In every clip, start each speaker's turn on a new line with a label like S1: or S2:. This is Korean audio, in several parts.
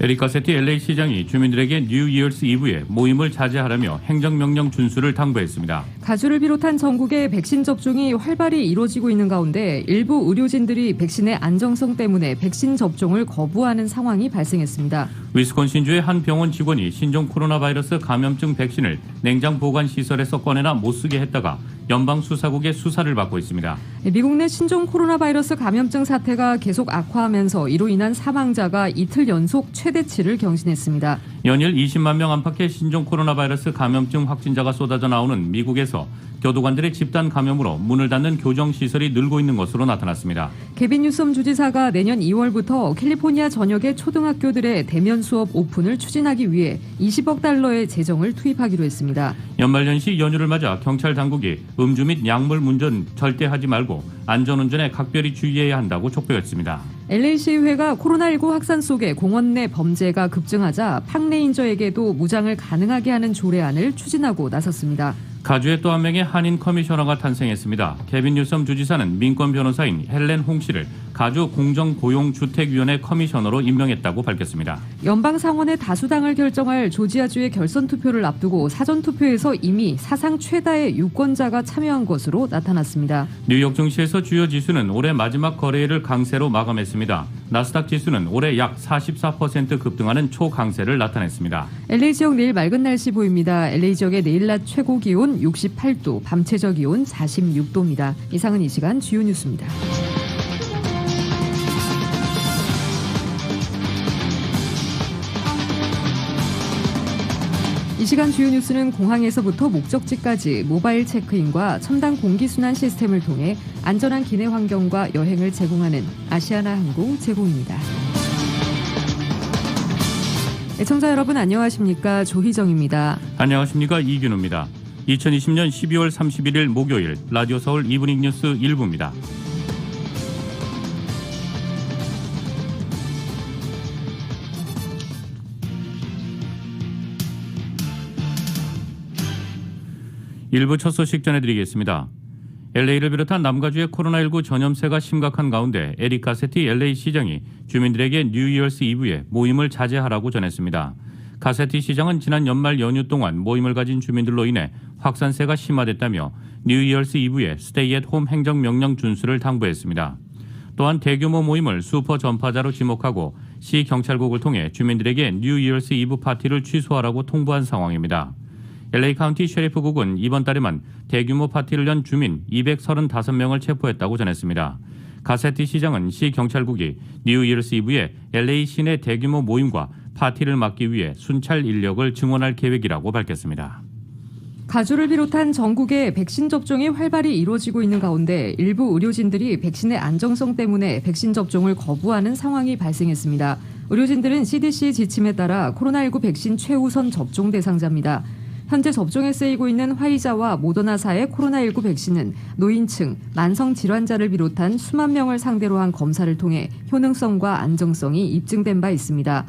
S1: 에릭 가세티 LA 시장이 주민들에게 뉴 이어스 이브에 모임을 자제하라며 행정명령 준수를 당부했습니다.
S2: 가주를 비롯한 전국의 백신 접종이 활발히 이루어지고 있는 가운데 일부 의료진들이 백신의 안정성 때문에 백신 접종을 거부하는 상황이 발생했습니다.
S1: 위스콘신주의 한 병원 직원이 신종 코로나 바이러스 감염증 백신을 냉장 보관 시설에서 꺼내나 못 쓰게 했다가 연방수사국의 수사를 받고 있습니다.
S2: 미국 내 신종 코로나 바이러스 감염증 사태가 계속 악화하면서 이로 인한 사망자가 이틀 연속 최대치를 경신했습니다.
S1: 연일 20만 명 안팎의 신종 코로나 바이러스 감염증 확진자가 쏟아져 나오는 미국에서 교도관들의 집단 감염으로 문을 닫는 교정시설이 늘고 있는 것으로 나타났습니다.
S2: 개빈 뉴섬 주지사가 내년 2월부터 캘리포니아 전역의 초등학교들의 대면 수업 오픈을 추진하기 위해 20억 달러의 재정을 투입하기로 했습니다.
S1: 연말연시 연휴를 맞아 경찰 당국이 음주 및 약물 운전 절대 하지 말고 안전운전에 각별히 주의해야 한다고 촉구했습니다.
S2: LA시의회가 코로나19 확산 속에 공원 내 범죄가 급증하자 팍레인저에게도 무장을 가능하게 하는 조례안을 추진하고 나섰습니다.
S1: 가주에 또 한 명의 한인 커미셔너가 탄생했습니다. 개빈 뉴섬 주지사는 민권 변호사인 헬렌 홍 씨를 가주 공정고용주택위원회 커미셔너로 임명했다고 밝혔습니다.
S2: 연방상원의 다수당을 결정할 조지아주의 결선 투표를 앞두고 사전투표에서 이미 사상 최다의 유권자가 참여한 것으로 나타났습니다.
S1: 뉴욕 증시에서 주요 지수는 올해 마지막 거래일을 강세로 마감했습니다. 나스닥 지수는 올해 약 44% 급등하는 초강세를 나타냈습니다.
S2: LA 지역 내일 맑은 날씨 보입니다. LA 지역의 내일 낮 최고 기온 68도, 밤 최저 기온 46도입니다. 이상은 이 시간 주요 뉴스입니다. 이 시간 주요 뉴스는 공항에서부터 목적지까지 모바일 체크인과 첨단 공기순환 시스템을 통해 안전한 기내 환경과 여행을 제공하는 아시아나 항공 제공입니다. 애청자 여러분 안녕하십니까? 조희정입니다.
S1: 안녕하십니까? 이균우입니다. 2020년 12월 31일 목요일 라디오 서울 이브닝 뉴스 1부입니다. 일부 첫 소식 전해드리겠습니다. LA를 비롯한 남가주의 코로나19 전염세가 심각한 가운데 에릭 가세티 LA 시장이 주민들에게 뉴 이어스 이브에 모임을 자제하라고 전했습니다. 가세티 시장은 지난 연말 연휴 동안 모임을 가진 주민들로 인해 확산세가 심화됐다며 뉴 이어스 이브에 스테이 앳 홈 행정명령 준수를 당부했습니다. 또한 대규모 모임을 슈퍼 전파자로 지목하고 시 경찰국을 통해 주민들에게 뉴 이어스 이브 파티를 취소하라고 통보한 상황입니다. LA 카운티 셰리프국은 이번 달에만 대규모 파티를 연 주민 235명을 체포했다고 전했습니다. 가세티 시장은 시 경찰국이 뉴 이어스 이브에 LA 시내 대규모 모임과 파티를 막기 위해 순찰 인력을 증원할 계획이라고 밝혔습니다.
S2: 가주를 비롯한 전국의 백신 접종이 활발히 이루어지고 있는 가운데 일부 의료진들이 백신의 안정성 때문에 백신 접종을 거부하는 상황이 발생했습니다. 의료진들은 CDC 지침에 따라 코로나19 백신 최우선 접종 대상자입니다. 현재 접종에 쓰이고 있는 화이자와 모더나사의 코로나19 백신은 노인층, 만성질환자를 비롯한 수만 명을 상대로 한 검사를 통해 효능성과 안정성이 입증된 바 있습니다.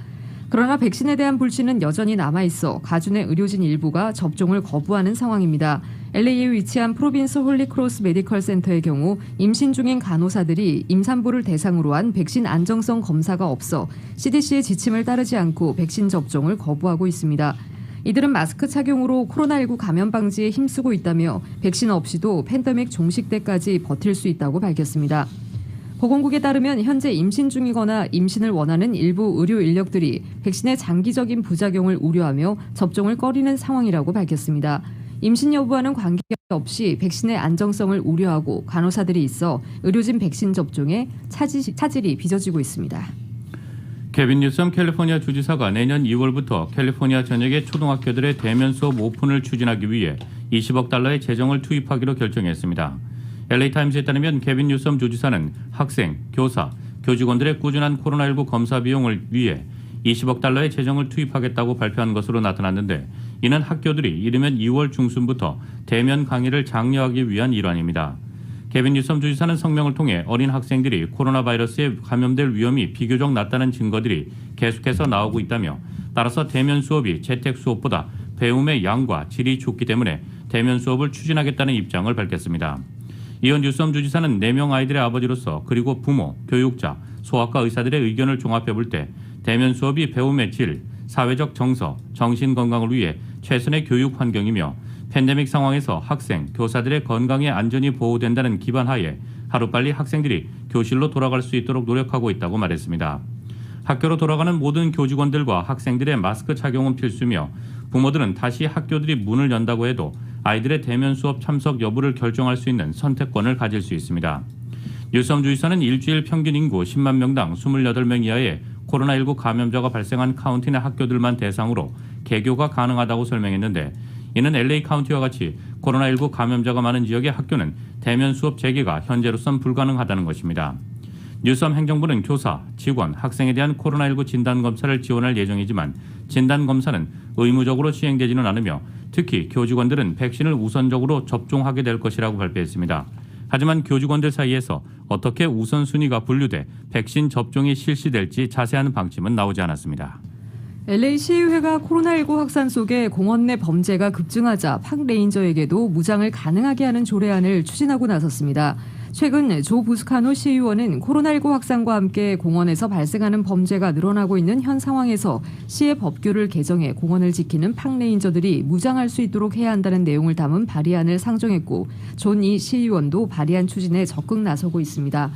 S2: 그러나 백신에 대한 불신은 여전히 남아있어 가주 내 의료진 일부가 접종을 거부하는 상황입니다. LA에 위치한 프로빈스 홀리크로스 메디컬 센터의 경우 임신 중인 간호사들이 임산부를 대상으로 한 백신 안정성 검사가 없어 CDC의 지침을 따르지 않고 백신 접종을 거부하고 있습니다. 이들은 마스크 착용으로 코로나19 감염 방지에 힘쓰고 있다며 백신 없이도 팬데믹 종식 때까지 버틸 수 있다고 밝혔습니다. 보건국에 따르면 현재 임신 중이거나 임신을 원하는 일부 의료 인력들이 백신의 장기적인 부작용을 우려하며 접종을 꺼리는 상황이라고 밝혔습니다. 임신 여부와는 관계없이 백신의 안정성을 우려하고 간호사들이 있어 의료진 백신 접종에 차질이 빚어지고 있습니다.
S1: 개빈 뉴섬 캘리포니아 주지사가 내년 2월부터 캘리포니아 전역의 초등학교들의 대면 수업 오픈을 추진하기 위해 20억 달러의 재정을 투입하기로 결정했습니다. LA타임스에 따르면 개빈 뉴섬 주지사는 학생, 교사, 교직원들의 꾸준한 코로나19 검사 비용을 위해 20억 달러의 재정을 투입하겠다고 발표한 것으로 나타났는데 이는 학교들이 이르면 2월 중순부터 대면 강의를 장려하기 위한 일환입니다. 개빈 뉴섬 주지사는 성명을 통해 어린 학생들이 코로나 바이러스에 감염될 위험이 비교적 낮다는 증거들이 계속해서 나오고 있다며 따라서 대면 수업이 재택 수업보다 배움의 양과 질이 좋기 때문에 대면 수업을 추진하겠다는 입장을 밝혔습니다. 이어 뉴섬 주지사는 4명 아이들의 아버지로서 그리고 부모, 교육자, 소아과 의사들의 의견을 종합해 볼 때 대면 수업이 배움의 질, 사회적 정서, 정신 건강을 위해 최선의 교육 환경이며 팬데믹 상황에서 학생, 교사들의 건강에 안전이 보호된다는 기반 하에 하루빨리 학생들이 교실로 돌아갈 수 있도록 노력하고 있다고 말했습니다. 학교로 돌아가는 모든 교직원들과 학생들의 마스크 착용은 필수며 부모들은 다시 학교들이 문을 연다고 해도 아이들의 대면 수업 참석 여부를 결정할 수 있는 선택권을 가질 수 있습니다. 뉴섬 주지사는 일주일 평균 인구 10만 명당 28명 이하의 코로나19 감염자가 발생한 카운티 내 학교들만 대상으로 개교가 가능하다고 설명했는데 이는 LA 카운티와 같이 코로나19 감염자가 많은 지역의 학교는 대면 수업 재개가 현재로선 불가능하다는 것입니다. 뉴섬 행정부는 교사, 직원, 학생에 대한 코로나19 진단검사를 지원할 예정이지만 진단검사는 의무적으로 시행되지는 않으며 특히 교직원들은 백신을 우선적으로 접종하게 될 것이라고 발표했습니다. 하지만 교직원들 사이에서 어떻게 우선순위가 분류돼 백신 접종이 실시될지 자세한 방침은 나오지 않았습니다.
S2: LA 시의회가 코로나19 확산 속에 공원 내 범죄가 급증하자 팍 레인저에게도 무장을 가능하게 하는 조례안을 추진하고 나섰습니다. 최근 조 부스카노 시의원은 코로나19 확산과 함께 공원에서 발생하는 범죄가 늘어나고 있는 현 상황에서 시의 법규를 개정해 공원을 지키는 팍 레인저들이 무장할 수 있도록 해야 한다는 내용을 담은 발의안을 상정했고 존 이 시의원도 발의안 추진에 적극 나서고 있습니다.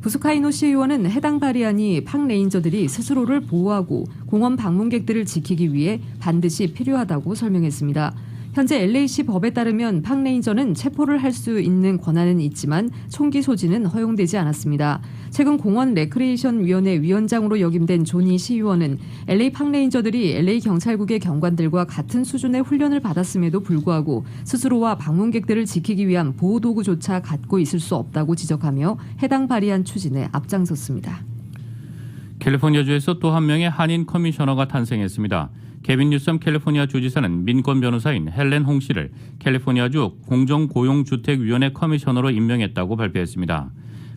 S2: 부스카이노 시의원은 해당 발의안이 팍 레인저들이 스스로를 보호하고 공원 방문객들을 지키기 위해 반드시 필요하다고 설명했습니다. 현재 LA시 법에 따르면 팍 레인저는 체포를 할 수 있는 권한은 있지만 총기 소지는 허용되지 않았습니다. 최근 공원 레크레이션 위원회 위원장으로 역임된 존이 시의원은 LA 팍 레인저들이 LA 경찰국의 경관들과 같은 수준의 훈련을 받았음에도 불구하고 스스로와 방문객들을 지키기 위한 보호 도구조차 갖고 있을 수 없다고 지적하며 해당 발의안 추진에 앞장섰습니다.
S1: 캘리포니아주에서 또 한 명의 한인 커미셔너가 탄생했습니다. 케빈 뉴섬 캘리포니아 주지사는 민권 변호사인 헬렌 홍 씨를 캘리포니아주 공정고용주택위원회 커미셔너로 임명했다고 발표했습니다.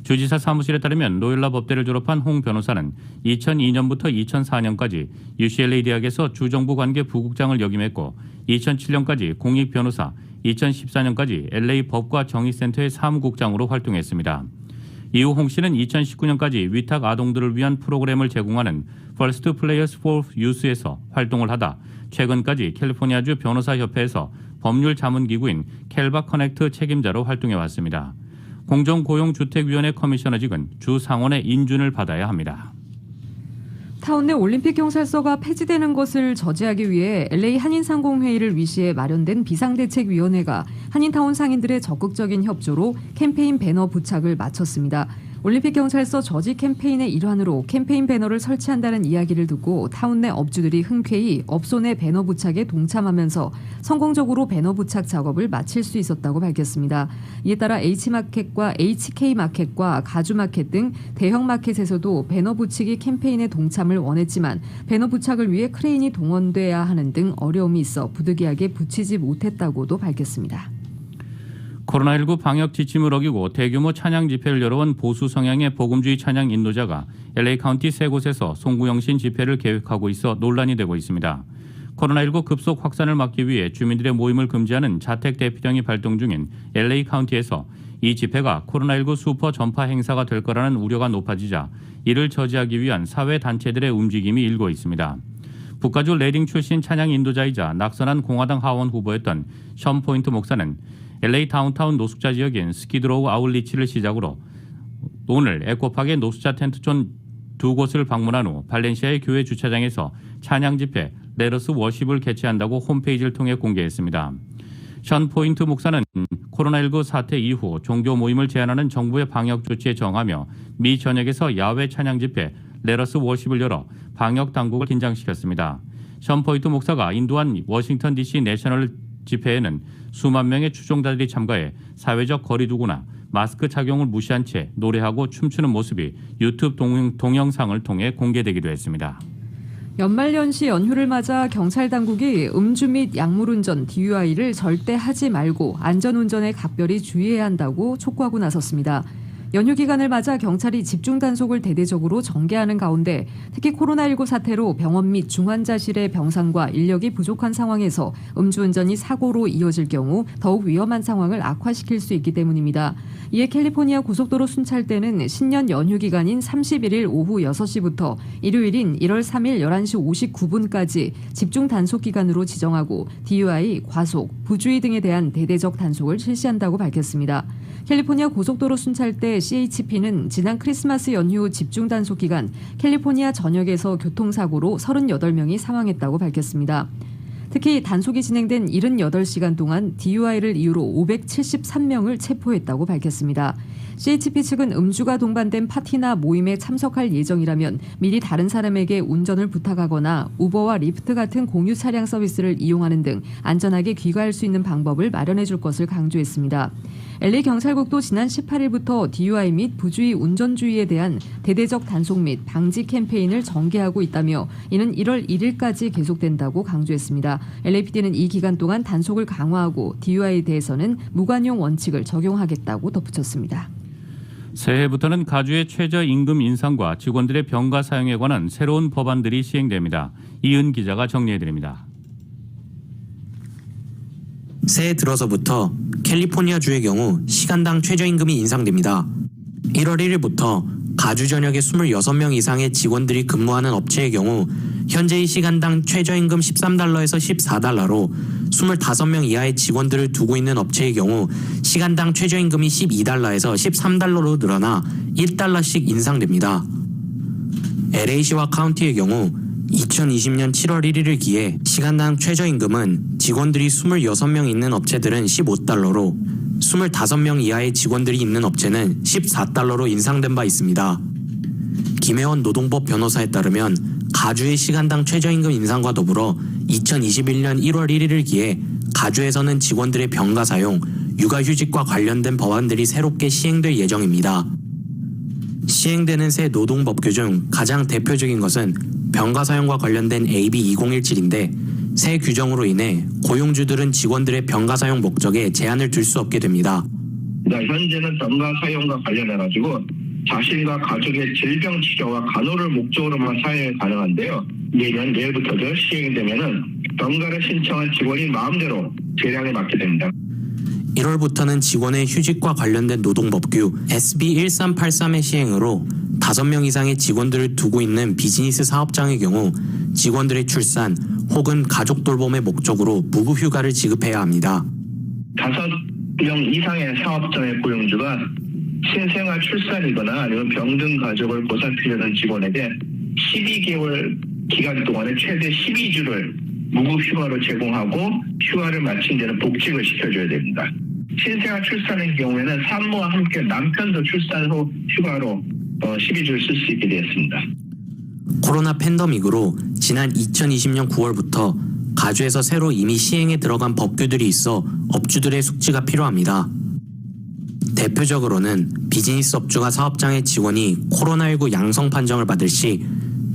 S1: 주지사 사무실에 따르면 로열라 법대를 졸업한 홍 변호사는 2002년부터 2004년까지 UCLA 대학에서 주정부 관계 부국장을 역임했고 2007년까지 공익변호사, 2014년까지 LA 법과 정의센터의 사무국장으로 활동했습니다. 이후 홍 씨는 2019년까지 위탁 아동들을 위한 프로그램을 제공하는 First Players for Youth에서 활동을 하다 최근까지 캘리포니아주 변호사협회에서 법률 자문기구인 캘바 커넥트 책임자로 활동해왔습니다. 공정고용주택위원회 커미셔너직은 주 상원의 인준을 받아야 합니다.
S2: 타운 내 올림픽 경찰서가 폐지되는 것을 저지하기 위해 LA 한인상공회의를 위시해 마련된 비상대책위원회가 한인타운 상인들의 적극적인 협조로 캠페인 배너 부착을 마쳤습니다. 올림픽 경찰서 저지 캠페인의 일환으로 캠페인 배너를 설치한다는 이야기를 듣고 타운 내 업주들이 흔쾌히 업소 내 배너 부착에 동참하면서 성공적으로 배너 부착 작업을 마칠 수 있었다고 밝혔습니다. 이에 따라 H마켓과 HK마켓과 가주마켓 등 대형 마켓에서도 배너 붙이기 캠페인에 동참을 원했지만 배너 부착을 위해 크레인이 동원돼야 하는 등 어려움이 있어 부득이하게 붙이지 못했다고도 밝혔습니다.
S1: 코로나19 방역 지침을 어기고 대규모 찬양 집회를 열어온 보수 성향의 복음주의 찬양 인도자가 LA 카운티 세 곳에서 송구영신 집회를 계획하고 있어 논란이 되고 있습니다. 코로나19 급속 확산을 막기 위해 주민들의 모임을 금지하는 자택 대피령이 발동 중인 LA 카운티에서 이 집회가 코로나19 슈퍼 전파 행사가 될 거라는 우려가 높아지자 이를 저지하기 위한 사회단체들의 움직임이 일고 있습니다. 북가주 레딩 출신 찬양 인도자이자 낙선한 공화당 하원 후보였던 션 포인트 목사는 LA 다운타운 노숙자 지역인 스키드로우 아울리치를 시작으로 오늘 에코파크의 노숙자 텐트촌 두 곳을 방문한 후 발렌시아의 교회 주차장에서 찬양 집회 레러스 워십을 개최한다고 홈페이지를 통해 공개했습니다. 션 포인트 목사는 코로나19 사태 이후 종교 모임을 제한하는 정부의 방역 조치에 저항하며 미 전역에서 야외 찬양 집회 레러스 워십을 열어 방역 당국을 긴장시켰습니다. 션 포인트 목사가 인도한 워싱턴 DC 내셔널 집회에는 수만 명의 추종자들이 참가해 사회적 거리 두기나 마스크 착용을 무시한 채 노래하고 춤추는 모습이 유튜브 동영상을 통해 공개되기도 했습니다.
S2: 연말연시 연휴를 맞아 경찰 당국이 음주 및 약물운전 DUI를 절대 하지 말고 안전운전에 각별히 주의해야 한다고 촉구하고 나섰습니다. 연휴 기간을 맞아 경찰이 집중 단속을 대대적으로 전개하는 가운데 특히 코로나19 사태로 병원 및 중환자실의 병상과 인력이 부족한 상황에서 음주운전이 사고로 이어질 경우 더욱 위험한 상황을 악화시킬 수 있기 때문입니다. 이에 캘리포니아 고속도로 순찰대는 신년 연휴 기간인 31일 오후 6시부터 일요일인 1월 3일 11시 59분까지 집중 단속 기간으로 지정하고 DUI, 과속, 부주의 등에 대한 대대적 단속을 실시한다고 밝혔습니다. 캘리포니아 고속도로 순찰대 CHP는 지난 크리스마스 연휴 집중 단속 기간 캘리포니아 전역에서 교통사고로 38명이 사망했다고 밝혔습니다. 특히 단속이 진행된 78시간 동안 DUI를 이유로 573명을 체포했다고 밝혔습니다. CHP 측은 음주가 동반된 파티나 모임에 참석할 예정이라면 미리 다른 사람에게 운전을 부탁하거나 우버와 리프트 같은 공유 차량 서비스를 이용하는 등 안전하게 귀가할 수 있는 방법을 마련해 줄 것을 강조했습니다. LA 경찰국도 지난 18일부터 DUI 및 부주의 운전주의에 대한 대대적 단속 및 방지 캠페인을 전개하고 있다며 이는 1월 1일까지 계속된다고 강조했습니다. LAPD는 이 기간 동안 단속을 강화하고 DUI에 대해서는 무관용 원칙을 적용하겠다고 덧붙였습니다.
S1: 새해부터는 가주의 최저임금 인상과 직원들의 병가 사용에 관한 새로운 법안들이 시행됩니다. 이은 기자가 정리해드립니다.
S3: 새해 들어서부터 캘리포니아주의 경우 시간당 최저임금이 인상됩니다. 1월 1일부터 가주 전역에 26명 이상의 직원들이 근무하는 업체의 경우 현재의 시간당 최저임금 13달러에서 14달러로 25명 이하의 직원들을 두고 있는 업체의 경우 시간당 최저임금이 12달러에서 13달러로 늘어나 1달러씩 인상됩니다. LA시와 카운티의 경우 2020년 7월 1일을 기해 시간당 최저임금은 직원들이 26명 있는 업체들은 15달러로 25명 이하의 직원들이 있는 업체는 14달러로 인상된 바 있습니다. 김혜원 노동법 변호사에 따르면 가주의 시간당 최저임금 인상과 더불어 2021년 1월 1일을 기해 가주에서는 직원들의 병가 사용, 육아휴직과 관련된 법안들이 새롭게 시행될 예정입니다. 시행되는 새 노동법규 중 가장 대표적인 것은 병가 사용과 관련된 AB 2017인데 새 규정으로 인해 고용주들은 직원들의 병가 사용 목적에 제한을 둘 수 없게 됩니다.
S4: 현재는 병가 사용과 관련해가지고 자신과 가족의 질병 치료와 간호를 목적으로만 사용이 가능한데요. 내일부터 시행이 되면은 병가를 신청한 직원이 마음대로 재량에 맞게 됩니다.
S3: 1월부터는 직원의 휴직과 관련된 노동법규 SB 1383의 시행으로 5명 이상의 직원들을 두고 있는 비즈니스 사업장의 경우 직원들의 출산 혹은 가족 돌봄의 목적으로 무급휴가를 지급해야 합니다.
S4: 5명 이상의 사업장의 고용주가 신생아 출산이거나 아니면 병든 가족을 보살피려는 직원에게 12개월 기간 동안에 최대 12주를 무급휴가로 제공하고 휴가를 마친 데는 복직을 시켜줘야 됩니다. 신생아 출산의 경우에는 산모와 함께 남편도 출산 후 휴가로 12주를 쓸 수 있게 되었습니다.
S3: 코로나 팬데믹으로 지난 2020년 9월부터 가주에서 새로 이미 시행에 들어간 법규들이 있어 업주들의 숙지가 필요합니다. 대표적으로는 비즈니스 업주가 사업장의 직원이 코로나19 양성 판정을 받을 시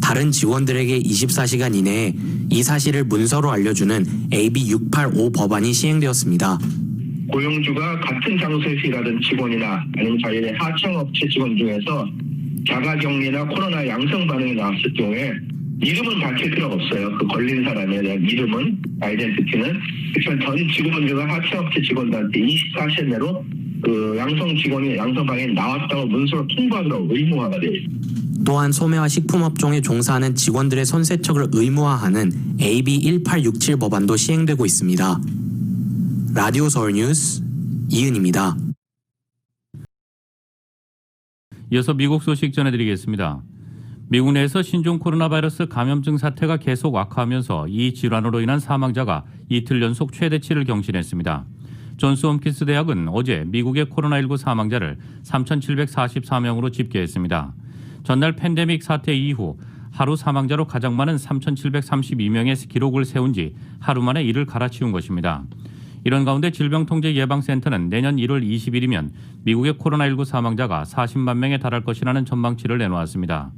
S3: 다른 직원들에게 24시간 이내에 이 사실을 문서로 알려주는 AB 685 법안이 시행되었습니다.
S4: 고용주가 같은 장소에서 일하던 직원이나 아니면 자기의 하청업체 직원 중에서 자가격리나 코로나 양성 반응이 나왔을 경우에 이름은 밝힐 필요가 없어요. 그 걸린 사람에 대한 이름은, 아이덴티티는. 그렇지만 전 직원들과 하청업체 직원들한테 24시간 내로 그 양성 반응이 나왔다고 문서로 통보하도록 의무화가 되어 있습니다.
S3: 또한 소매와 식품업종에 종사하는 직원들의 손세척을 의무화하는 AB 1867 법안도 시행되고 있습니다. 라디오 서울 뉴스 이은입니다.
S1: 이어서 미국 소식 전해드리겠습니다. 미국 내에서 신종 코로나 바이러스 감염증 사태가 계속 악화하면서 이 질환으로 인한 사망자가 이틀 연속 최대치를 경신했습니다. 존스 홈킨스 대학은 어제 미국의 코로나19 사망자를 3,744명으로 집계했습니다. 전날 팬데믹 사태 이후 하루 사망자로 가장 많은 3,732명의 기록을 세운 지 하루 만에 이를 갈아치운 것입니다. 이런 가운데 질병통제예방센터는 내년 1월 20일이면 미국의 코로나19 사망자가 40만 명에 달할 것이라는 전망치를 내놓았습니다.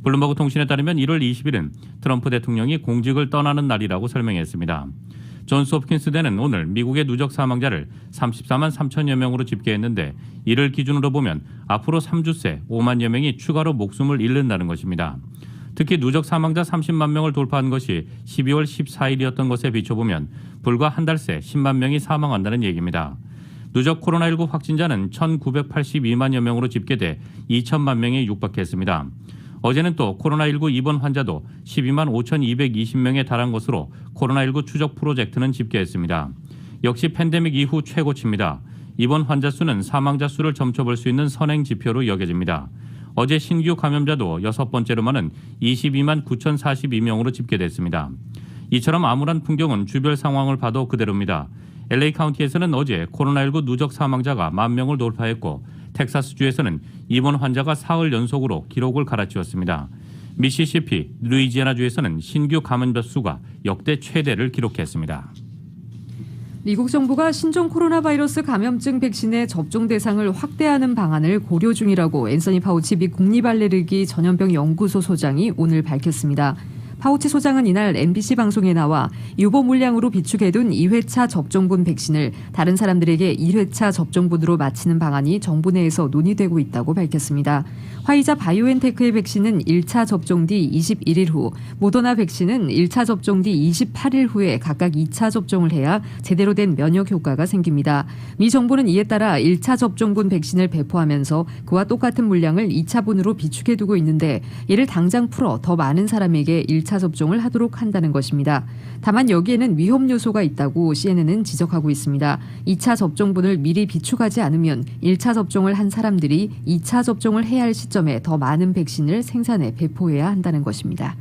S1: 블룸버그 통신에 따르면 1월 20일은 트럼프 대통령이 공직을 떠나는 날이라고 설명했습니다. 존스홉킨스대는 오늘 미국의 누적 사망자를 34만 3천여 명으로 집계했는데 이를 기준으로 보면 앞으로 3주 새 5만여 명이 추가로 목숨을 잃는다는 것입니다. 특히 누적 사망자 30만 명을 돌파한 것이 12월 14일이었던 것에 비춰보면 불과 한 달 새 10만 명이 사망한다는 얘기입니다. 누적 코로나19 확진자는 1,982만여 명으로 집계돼 2천만 명에 육박했습니다. 어제는 또 코로나19 입원 환자도 12만 5,220명에 달한 것으로 코로나19 추적 프로젝트는 집계했습니다. 역시 팬데믹 이후 최고치입니다. 입원 환자 수는 사망자 수를 점쳐볼 수 있는 선행 지표로 여겨집니다. 어제 신규 감염자도 6번째로 많은 22만 9,042명으로 집계됐습니다. 이처럼 암울한 풍경은 주별 상황을 봐도 그대로입니다. LA 카운티에서는 어제 코로나19 누적 사망자가 1만 명을 돌파했고 텍사스주에서는 입원 환자가 사흘 연속으로 기록을 갈아치웠습니다. 미시시피, 루이지애나주에서는 신규 감염자 수가 역대 최대를 기록했습니다.
S2: 미국 정부가 신종 코로나 바이러스 감염증 백신의 접종 대상을 확대하는 방안을 고려 중이라고 앤서니 파우치 미 국립알레르기 전염병 연구소 소장이 오늘 밝혔습니다. 파우치 소장은 이날 MBC 방송에 나와 유보 물량으로 비축해둔 2회차 접종분 백신을 다른 사람들에게 1회차 접종분으로 맞히는 방안이 정부 내에서 논의되고 있다고 밝혔습니다. 화이자 바이오엔테크의 백신은 1차 접종 뒤 21일 후, 모더나 백신은 1차 접종 뒤 28일 후에 각각 2차 접종을 해야 제대로 된 면역 효과가 생깁니다. 미 정부는 이에 따라 1차 접종분 백신을 배포하면서 그와 똑같은 물량을 2차분으로 비축해두고 있는데 이를 당장 풀어 더 많은 사람에게 1차 접종을 하도록 한다는 것입니다. 다만 여기에는 위험 요소가 있다고 CNN은 지적하고 있습니다. 2차 접종분을 미리 비축하지 않으면 1차 접종을 한 사람들이 2차 접종을 해야 할 시점에 더 많은 백신을 생산해 배포해야 한다는 것입니다.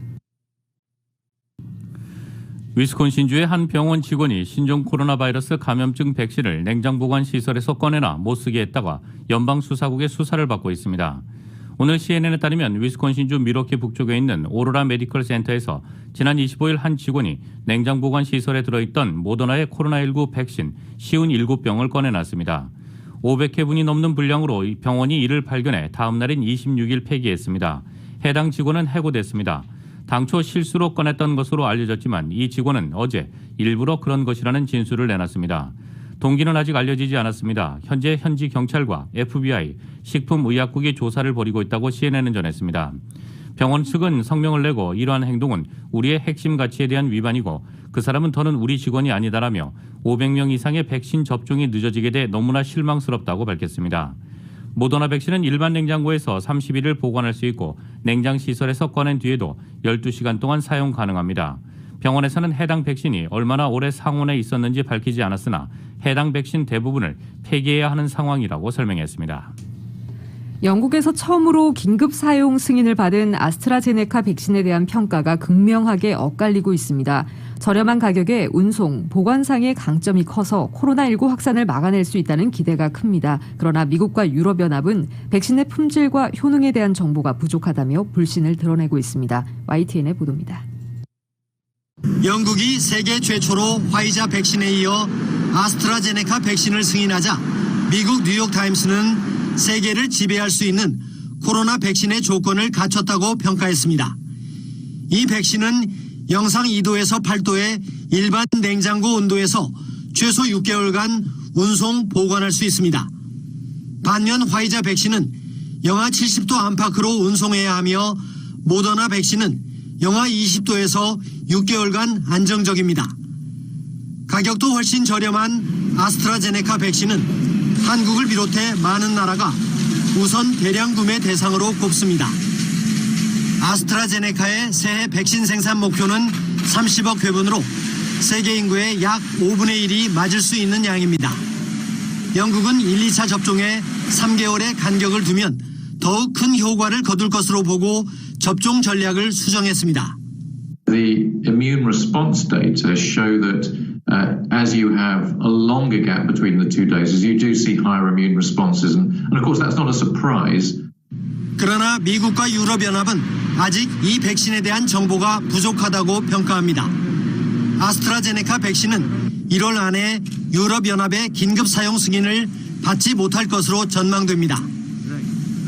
S1: 위스콘신주의 한 병원 직원이 신종 코로나 바이러스 감염증 백신을 냉장 보관 시설에서 꺼내나 못 쓰게 했다가 연방수사국의 수사를 받고 있습니다. 오늘 CNN에 따르면 위스콘신주 밀워키 북쪽에 있는 오로라 메디컬 센터에서 지난 25일 한 직원이 냉장 보관 시설에 들어있던 모더나의 코로나19 백신 57병을 꺼내놨습니다. 500회분이 넘는 분량으로 병원이 이를 발견해 다음 날인 26일 폐기했습니다. 해당 직원은 해고됐습니다. 당초 실수로 꺼냈던 것으로 알려졌지만 이 직원은 어제 일부러 그런 것이라는 진술을 내놨습니다. 동기는 아직 알려지지 않았습니다. 현재 현지 경찰과 FBI, 식품의약국이 조사를 벌이고 있다고 CNN은 전했습니다. 병원 측은 성명을 내고 이러한 행동은 우리의 핵심 가치에 대한 위반이고 그 사람은 더는 우리 직원이 아니다라며 500명 이상의 백신 접종이 늦어지게 돼 너무나 실망스럽다고 밝혔습니다. 모더나 백신은 일반 냉장고에서 30일을 보관할 수 있고 냉장시설에서 꺼낸 뒤에도 12시간 동안 사용 가능합니다. 병원에서는 해당 백신이 얼마나 오래 상온에 있었는지 밝히지 않았으나 해당 백신 대부분을 폐기해야 하는 상황이라고 설명했습니다.
S2: 영국에서 처음으로 긴급 사용 승인을 받은 아스트라제네카 백신에 대한 평가가 극명하게 엇갈리고 있습니다. 저렴한 가격에 운송, 보관상의 강점이 커서 코로나19 확산을 막아낼 수 있다는 기대가 큽니다. 그러나 미국과 유럽연합은 백신의 품질과 효능에 대한 정보가 부족하다며 불신을 드러내고 있습니다. YTN의 보도입니다.
S5: 영국이 세계 최초로 화이자 백신에 이어 아스트라제네카 백신을 승인하자 미국 뉴욕타임스는 세계를 지배할 수 있는 코로나 백신의 조건을 갖췄다고 평가했습니다. 이 백신은 영상 2도에서 8도의 일반 냉장고 온도에서 최소 6개월간 운송 보관할 수 있습니다. 반면 화이자 백신은 영하 70도 안팎으로 운송해야 하며 모더나 백신은 영하 20도에서 6개월간 안정적입니다. 가격도 훨씬 저렴한 아스트라제네카 백신은 한국을 비롯해 많은 나라가 우선 대량 구매 대상으로 꼽습니다. 아스트라제네카의 새해 백신 생산 목표는 30억 회분으로 세계 인구의 약 5분의 1이 맞을 수 있는 양입니다. 영국은 1, 2차 접종에 3개월의 간격을 두면 더욱 큰 효과를 거둘 것으로 보고 접종 전략을 수정했습니다.
S6: The immune response data show that as you have a longer gap between the two doses, you do see higher immune responses. And of course, that's not a surprise.
S5: 그러나 미국과 유럽연합은 아직 이 백신에 대한 정보가 부족하다고 평가합니다. 아스트라제네카 백신은 1월 안에 유럽연합의 긴급 사용 승인을 받지 못할 것으로 전망됩니다.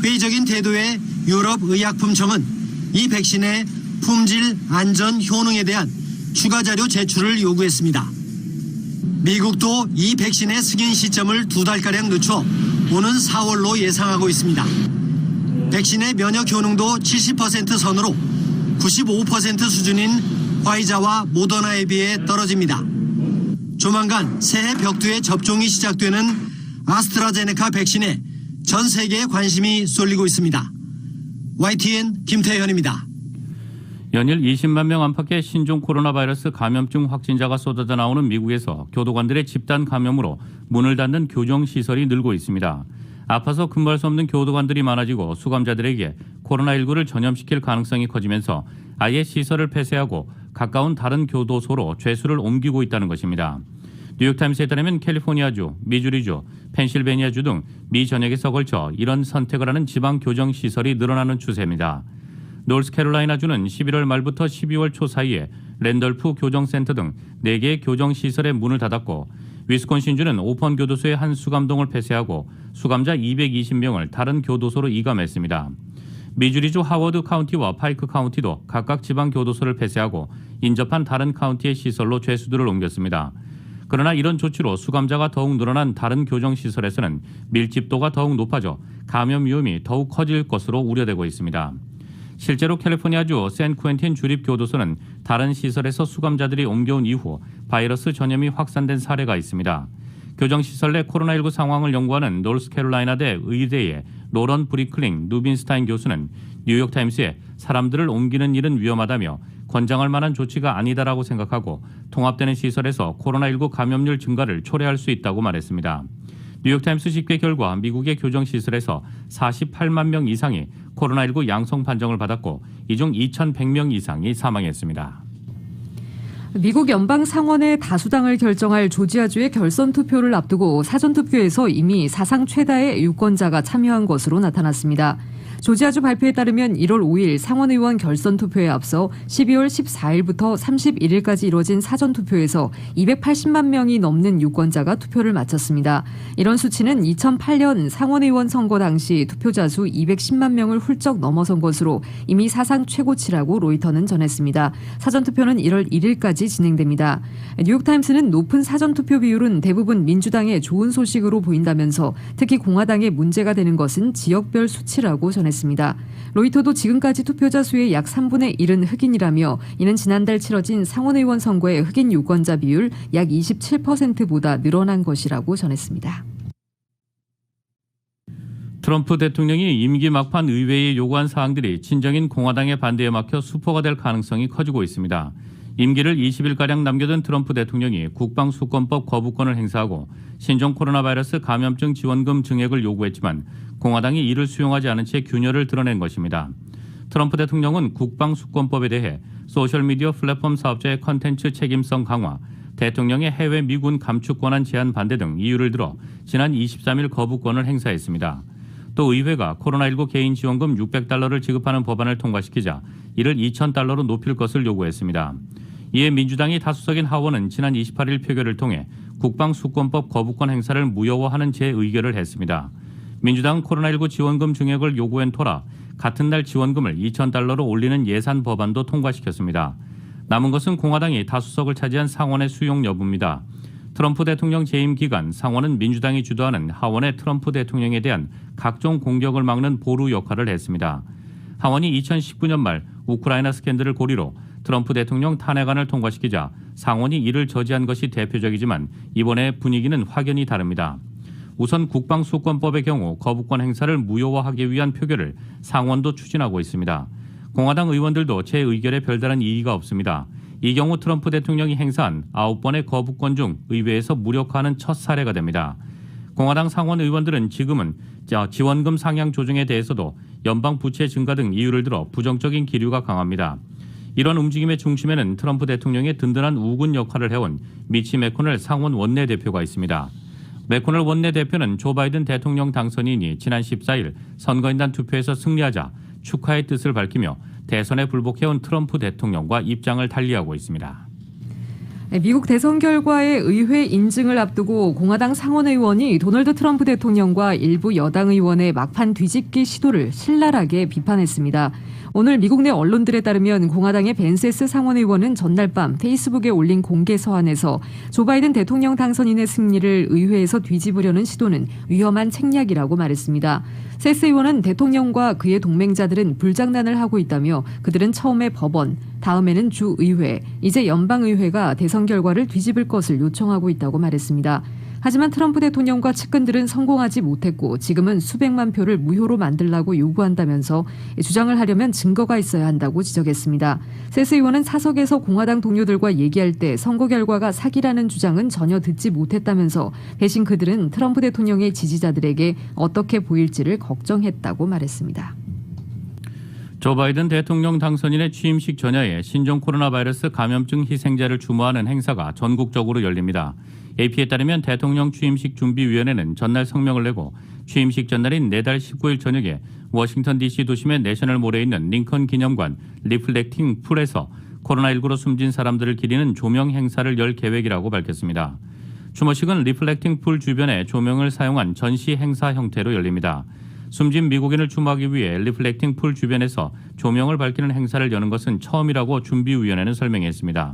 S5: 회의적인 태도의 유럽의약품청은 이 백신의 품질, 안전, 효능에 대한 추가 자료 제출을 요구했습니다. 미국도 이 백신의 승인 시점을 2달가량 늦춰 오는 4월로 예상하고 있습니다. 백신의 면역 효능도 70% 선으로 95% 수준인 화이자와 모더나에 비해 떨어집니다. 조만간 새해 벽두에 접종이 시작되는 아스트라제네카 백신에 전 세계에 관심이 쏠리고 있습니다. YTN 김태현입니다.
S1: 연일 20만 명 안팎의 신종 코로나 바이러스 감염증 확진자가 쏟아져 나오는 미국에서 교도관들의 집단 감염으로 문을 닫는 교정시설이 늘고 있습니다. 아파서 근무할 수 없는 교도관들이 많아지고 수감자들에게 코로나19를 전염시킬 가능성이 커지면서 아예 시설을 폐쇄하고 가까운 다른 교도소로 죄수를 옮기고 있다는 것입니다. 뉴욕타임스에 따르면 캘리포니아주, 미주리주, 펜실베니아주 등 미 전역에서 걸쳐 이런 선택을 하는 지방 교정시설이 늘어나는 추세입니다. 노스캐롤라이나주는 11월 말부터 12월 초 사이에 랜덜프 교정센터 등 4개의 교정시설의 문을 닫았고 위스콘신주는 오펀 교도소의 한 수감동을 폐쇄하고 수감자 220명을 다른 교도소로 이감했습니다. 미주리주 하워드 카운티와 파이크 카운티도 각각 지방 교도소를 폐쇄하고 인접한 다른 카운티의 시설로 죄수들을 옮겼습니다. 그러나 이런 조치로 수감자가 더욱 늘어난 다른 교정시설에서는 밀집도가 더욱 높아져 감염 위험이 더욱 커질 것으로 우려되고 있습니다. 실제로 캘리포니아주 샌쿠엔틴 주립교도소는 다른 시설에서 수감자들이 옮겨온 이후 바이러스 전염이 확산된 사례가 있습니다. 교정시설 내 코로나19 상황을 연구하는 노스캐롤라이나대 의대의 로런 브리클링 누빈스타인 교수는 뉴욕타임스에 사람들을 옮기는 일은 위험하다며 권장할 만한 조치가 아니다라고 생각하고 통합되는 시설에서 코로나19 감염률 증가를 초래할 수 있다고 말했습니다. 뉴욕타임스 집계 결과 미국의 교정시설에서 48만 명 이상이 코로나19 양성 판정을 받았고 이 중 2,100명 이상이 사망했습니다.
S2: 미국 연방 상원의 다수당을 결정할 조지아주의 결선 투표를 앞두고 사전투표에서 이미 사상 최다의 유권자가 참여한 것으로 나타났습니다. 조지아주 발표에 따르면 1월 5일 상원의원 결선 투표에 앞서 12월 14일부터 31일까지 이뤄진 사전투표에서 280만 명이 넘는 유권자가 투표를 마쳤습니다. 이런 수치는 2008년 상원의원 선거 당시 투표자 수 210만 명을 훌쩍 넘어선 것으로 이미 사상 최고치라고 로이터는 전했습니다. 사전투표는 1월 1일까지 진행됩니다. 뉴욕타임스는 높은 사전투표 비율은 대부분 민주당의 좋은 소식으로 보인다면서 특히 공화당의 문제가 되는 것은 지역별 수치라고 전했습니다. 로이터도 지금까지 투표자 수의 약 3분의 1은 흑인이라며 이는 지난달 치러진 상원의원 선거의 흑인 유권자 비율 약 27%보다 늘어난 것이라고 전했습니다.
S1: 트럼프 대통령이 임기 막판 의회에 요구한 사항들이 친정인 공화당의 반대에 막혀 수포가 될 가능성이 커지고 있습니다. 임기를 20일가량 남겨둔 트럼프 대통령이 국방수권법 거부권을 행사하고 신종 코로나 바이러스 감염증 지원금 증액을 요구했지만 공화당이 이를 수용하지 않은 채 균열을 드러낸 것입니다. 트럼프 대통령은 국방수권법에 대해 소셜미디어 플랫폼 사업자의 컨텐츠 책임성 강화, 대통령의 해외 미군 감축 권한 제한 반대 등 이유를 들어 지난 23일 거부권을 행사했습니다. 또 의회가 코로나19 개인 지원금 $600를 지급하는 법안을 통과시키자 이를 $2,000로 높일 것을 요구했습니다. 이에 민주당이 다수석인 하원은 지난 28일 표결을 통해 국방수권법 거부권 행사를 무효화하는 재의결을 했습니다. 민주당은 코로나19 지원금 증액을 요구한 터라 같은 날 지원금을 $2,000로 올리는 예산 법안도 통과시켰습니다. 남은 것은 공화당이 다수석을 차지한 상원의 수용 여부입니다. 트럼프 대통령 재임 기간 상원은 민주당이 주도하는 하원의 트럼프 대통령에 대한 각종 공격을 막는 보루 역할을 했습니다. 하원이 2019년 말 우크라이나 스캔들을 고리로 트럼프 대통령 탄핵안을 통과시키자 상원이 이를 저지한 것이 대표적이지만 이번에 분위기는 확연히 다릅니다. 우선 국방수권법의 경우 거부권 행사를 무효화하기 위한 표결을 상원도 추진하고 있습니다. 공화당 의원들도 재의결에 별다른 이의가 없습니다. 이 경우 트럼프 대통령이 행사한 9번의 거부권 중 의회에서 무력화하는 첫 사례가 됩니다. 공화당 상원 의원들은 지금은 지원금 상향 조정에 대해서도 연방 부채 증가 등 이유를 들어 부정적인 기류가 강합니다. 이런 움직임의 중심에는 트럼프 대통령의 든든한 우군 역할을 해온 미치 매코넬 상원 원내대표가 있습니다. 매코넬 원내대표는 조 바이든 대통령 당선인이 지난 14일 선거인단 투표에서 승리하자 축하의 뜻을 밝히며 대선에 불복해온 트럼프 대통령과 입장을 달리하고 있습니다.
S2: 미국 대선 결과의 의회 인증을 앞두고 공화당 상원의원이 도널드 트럼프 대통령과 일부 여당 의원의 막판 뒤집기 시도를 신랄하게 비판했습니다. 오늘 미국 내 언론들에 따르면 공화당의 벤세스 상원 의원은 전날 밤 페이스북에 올린 공개 서한에서 조 바이든 대통령 당선인의 승리를 의회에서 뒤집으려는 시도는 위험한 책략이라고 말했습니다. 세스 의원은 대통령과 그의 동맹자들은 불장난을 하고 있다며 그들은 처음에 법원, 다음에는 주의회, 이제 연방의회가 대선 결과를 뒤집을 것을 요청하고 있다고 말했습니다. 하지만 트럼프 대통령과 측근들은 성공하지 못했고 지금은 수백만 표를 무효로 만들라고 요구한다면서 주장을 하려면 증거가 있어야 한다고 지적했습니다. 세스 의원은 사석에서 공화당 동료들과 얘기할 때 선거 결과가 사기라는 주장은 전혀 듣지 못했다면서 대신 그들은 트럼프 대통령의 지지자들에게 어떻게 보일지를 걱정했다고 말했습니다.
S1: 조 바이든 대통령 당선인의 취임식 전야에 신종 코로나 바이러스 감염증 희생자를 추모하는 행사가 전국적으로 열립니다. AP에 따르면 대통령 취임식 준비위원회는 전날 성명을 내고 취임식 전날인 내달 19일 저녁에 워싱턴 DC 도심의 내셔널몰에 있는 링컨 기념관 리플렉팅 풀에서 코로나19로 숨진 사람들을 기리는 조명 행사를 열 계획이라고 밝혔습니다. 추모식은 리플렉팅 풀 주변에 조명을 사용한 전시 행사 형태로 열립니다. 숨진 미국인을 추모하기 위해 리플렉팅 풀 주변에서 조명을 밝히는 행사를 여는 것은 처음이라고 준비위원회는 설명했습니다.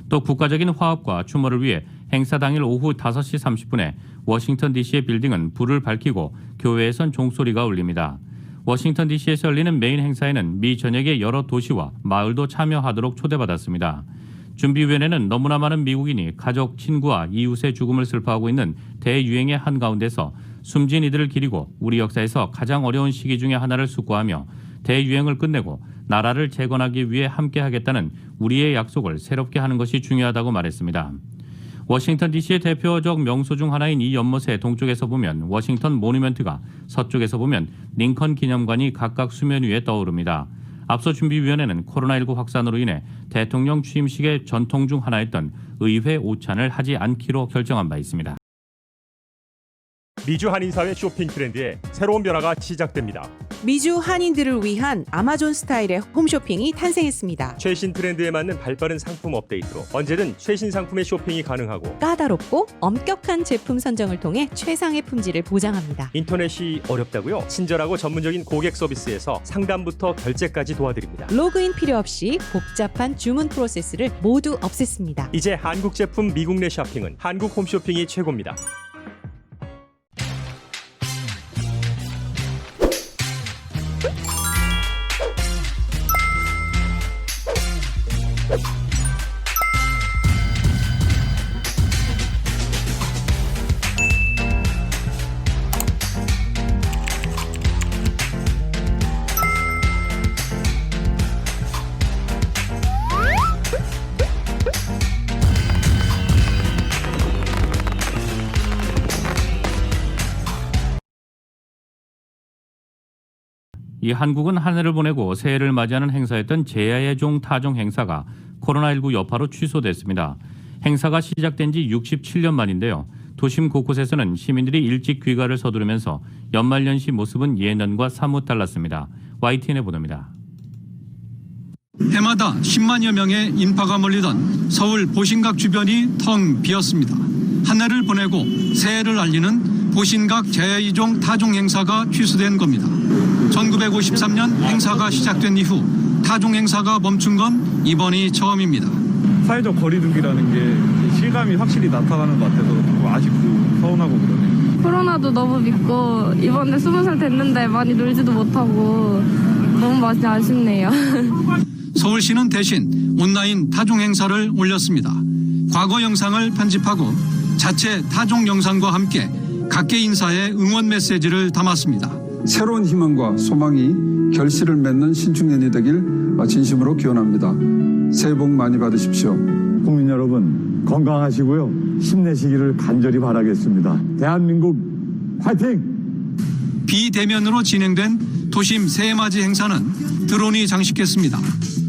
S1: 또 국가적인 화합과 추모를 위해 행사 당일 오후 5시 30분에 워싱턴 DC의 빌딩은 불을 밝히고 교회에선 종소리가 울립니다. 워싱턴 DC에서 열리는 메인 행사에는 미 전역의 여러 도시와 마을도 참여하도록 초대받았습니다. 준비위원회는 너무나 많은 미국인이 가족, 친구와 이웃의 죽음을 슬퍼하고 있는 대유행의 한가운데서 숨진 이들을 기리고 우리 역사에서 가장 어려운 시기 중에 하나를 숙고하며 대유행을 끝내고 나라를 재건하기 위해 함께하겠다는 우리의 약속을 새롭게 하는 것이 중요하다고 말했습니다. 워싱턴 DC의 대표적 명소 중 하나인 이 연못의 동쪽에서 보면 워싱턴 모뉴먼트가, 서쪽에서 보면 링컨 기념관이 각각 수면 위에 떠오릅니다. 앞서 준비위원회는 코로나19 확산으로 인해 대통령 취임식의 전통 중 하나였던 의회 오찬을 하지 않기로 결정한 바 있습니다.
S7: 미주 한인사회 쇼핑 트렌드에 새로운 변화가 시작됩니다.
S8: 미주 한인들을 위한 아마존 스타일의 홈쇼핑이 탄생했습니다.
S7: 최신 트렌드에 맞는 발빠른 상품 업데이트로 언제든 최신 상품의 쇼핑이 가능하고
S8: 까다롭고 엄격한 제품 선정을 통해 최상의 품질을 보장합니다.
S7: 인터넷이 어렵다고요? 친절하고 전문적인 고객 서비스에서 상담부터 결제까지 도와드립니다.
S8: 로그인 필요 없이 복잡한 주문 프로세스를 모두 없앴습니다.
S7: 이제 한국 제품 미국 내 쇼핑은 한국 홈쇼핑이 최고입니다.
S1: 이 한국은 한 해를 보내고 새해를 맞이하는 행사였던 제야의 종 타종 행사가 코로나19 여파로 취소됐습니다. 행사가 시작된 지 67년 만인데요. 도심 곳곳에서는 시민들이 일찍 귀가를 서두르면서 연말연시 모습은 예년과 사뭇 달랐습니다. YTN의 보도입니다.
S9: 해마다 10만여 명의 인파가 몰리던 서울 보신각 주변이 텅 비었습니다. 한 해를 보내고 새해를 알리는 보신각 제2종 타종 행사가 취소된 겁니다. 1953년 행사가 시작된 이후 타종 행사가 멈춘 건 이번이 처음입니다.
S10: 사회적 거리두기라는 게 실감이 확실히 나타나는 것 같아서 좀 아쉽고 서운하고 그러네요.
S11: 코로나도 너무 믿고 이번에 20살 됐는데 많이 놀지도 못하고 너무 많이 아쉽네요.
S9: 서울시는 대신 온라인 타종 행사를 올렸습니다. 과거 영상을 편집하고 자체 타종 영상과 함께 각계 인사의 응원 메시지를 담았습니다.
S12: 새로운 희망과 소망이 결실을 맺는 신축년이 되길 진심으로 기원합니다. 새해 복 많이 받으십시오.
S10: 국민 여러분 건강하시고요. 힘내시기를 간절히 바라겠습니다. 대한민국 화이팅!
S9: 비대면으로 진행된 도심 새해맞이 행사는 드론이 장식했습니다.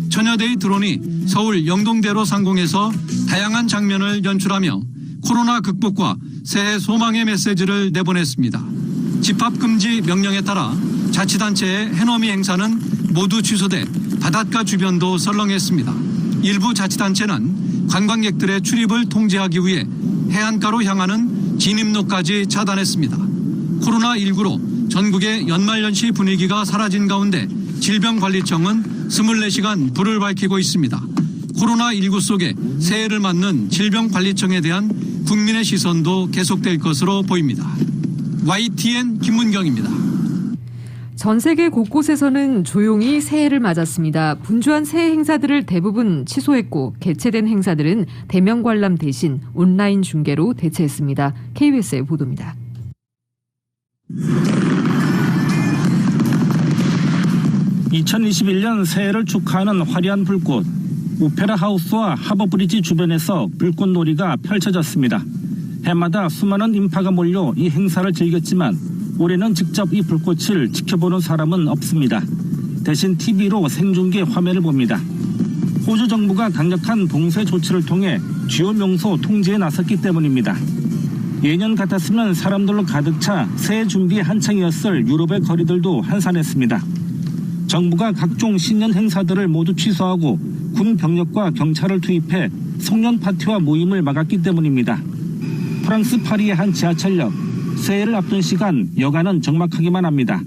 S9: 천여 대의 드론이 서울 영동대로 상공에서 다양한 장면을 연출하며 코로나 극복과 새해 소망의 메시지를 내보냈습니다. 집합금지 명령에 따라 자치단체의 해넘이 행사는 모두 취소돼 바닷가 주변도 설렁했습니다. 일부 자치단체는 관광객들의 출입을 통제하기 위해 해안가로 향하는 진입로까지 차단했습니다. 코로나19로 전국의 연말연시 분위기가 사라진 가운데 질병관리청은 24시간 불을 밝히고 있습니다. 코로나19 속에 새해를 맞는 질병관리청에 대한 국민의 시선도 계속될 것으로 보입니다. YTN 김문경입니다.
S2: 전 세계 곳곳에서는 조용히 새해를 맞았습니다. 분주한 새해 행사들을 대부분 취소했고 개최된 행사들은 대면 관람 대신 온라인 중계로 대체했습니다. KBS의 보도입니다.
S13: 2021년 새해를 축하하는 화려한 불꽃, 오페라 하우스와 하버브리지 주변에서 불꽃놀이가 펼쳐졌습니다. 해마다 수많은 인파가 몰려 이 행사를 즐겼지만 올해는 직접 이 불꽃을 지켜보는 사람은 없습니다. 대신 TV로 생중계 화면을 봅니다. 호주 정부가 강력한 봉쇄 조치를 통해 주요 명소 통제에 나섰기 때문입니다. 예년 같았으면 사람들로 가득 차 새해 준비에 한창이었을 유럽의 거리들도 한산했습니다. 정부가 각종 신년 행사들을 모두 취소하고 군 병력과 경찰을 투입해 송년 파티와 모임을 막았기 때문입니다. 프랑스 파리의 한 지하철역, 새해를 앞둔 시간 여간은 적막하기만 합니다.